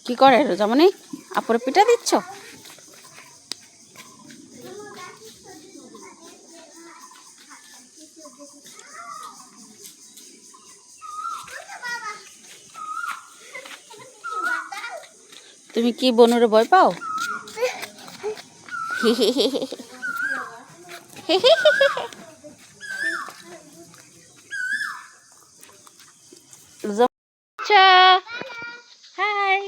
কি করে রোজামণি? আপুরে পিঠা দিচ্ছ? তুমি কি বনুরে ভয় পাও? হাই,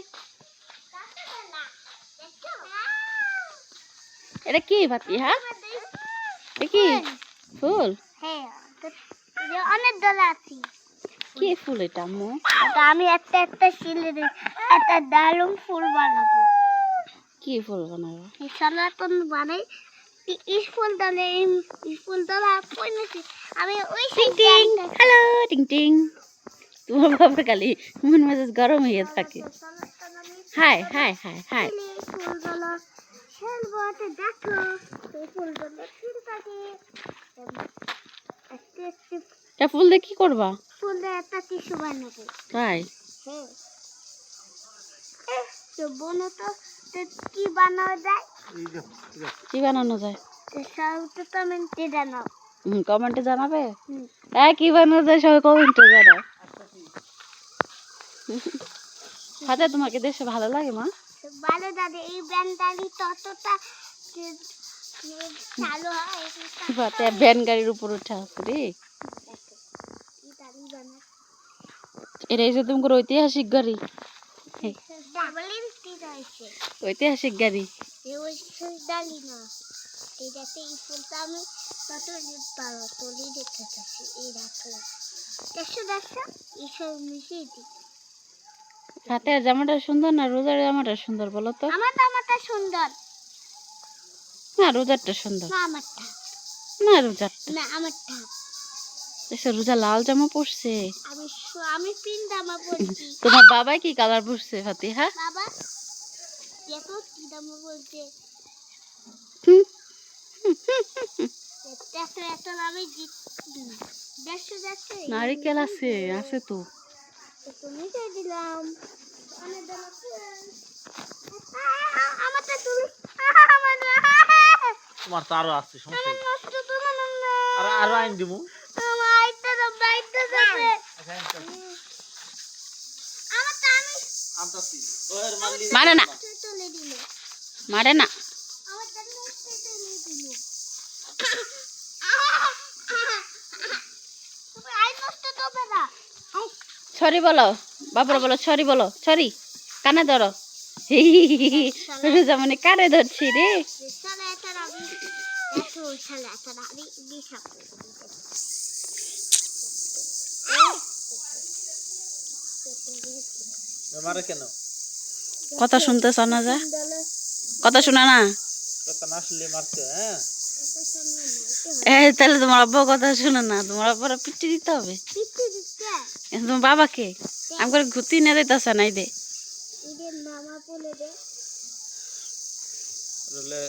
এটা কি ভাতি? হ্যাঁ, এটা কি ফুল? অনেক দল আছি। কি ফুল এটা আম্মু? আমি একটা একটা শিলের একটা দারুণ ফুল বানাবো। কি ফুল বানাবো? সনাতন বানাই ফুল দলে ফুল দলা কইনেছি আমি ওই টিং টিং, হ্যালো টিং টিং। তোমার বাবার খালি মন মেজাজ গরম হয়ে থাকে। হাই হাই হাই হাই। ফুল দলা খেলবতে দেখো এই ফুল দলা ফুল থাকে এটা ফুল দিয়ে কি করবা? ফুল দিয়ে একটা কিছু বানাবো। তাই? হ্যাঁ, তো বোনো তো কি বানানো যায়? কি বানানো যায়? সব তো কমেন্টে জানাও। কমেন্টে জানাবে। হ্যাঁ, কি বানানো যায় সবাই কমেন্টে জানাও। হাতে তোমাকে দেশে ভালো লাগে মা? ভালো দাদা, এই ব্যান্ডালি ততটা চালু হয় বাতে ভ্যান গাড়ির উপর উঠে আছে রে। এটা এসে তোমার ঐতিহাসিক গাড়ি। ঐতিহাসিক গাড়ি। ডালি না এটাতে এই ফুলটা আমি তত পারো তলি দেখতে থাকি এই রাখলাম দেখছো দেখছো এইসব মিশিয়ে দিই। হাতের জামাটা সুন্দর না রোজার জামাটা সুন্দর বলো তো? আমার জামাটা সুন্দর না, রোজারটা সুন্দর। না আমারটা, না রোজারটা না আমারটা। এসে রোজা লাল জামা পরছে। আমি পিন জামা পরছি। তোমার বাবা কি কালার পরছে ফাতিহা? বাবা এত কি জামা পরছে দেখো এখন আমি দেখছো দেখছো নারিকেল আছে আছে তো। তুমি দিয়ে দিলাম আমারটা তুমি তোমার তো আরো আছে সমস্যা আমার নষ্ট তুমি না আর আরো আইন দিমু আমার আইটা দাও বাইটা যাবে আমারটা আমি আমতাছি ওর মারলি মারে না, তুলে দিল মারে না। আমারটা নষ্ট তুলে দিল তুমি আই নষ্ট দেবে না সরি বলো, বাবুরা বলো সরি বলো, সরি। কানে ধরো। রোজা মানে কানে ধরছি রে। শালা এটা আমি এত শালা এটা আমি দিশা মারে কেন কথা শুনতে শোনা যায়? কথা শোনা না? কত না শুনলে মারছে। হ্যাঁ তাহলে তোমার আব্বা কথা শুনে না, তোমার আব্বার পিটি দিতে হবে। পিটি দিতে তোমার বাবাকে আমি করে ঘুরতে না দিতেছে নাই দে। ঈদের মামা বলে দে বলে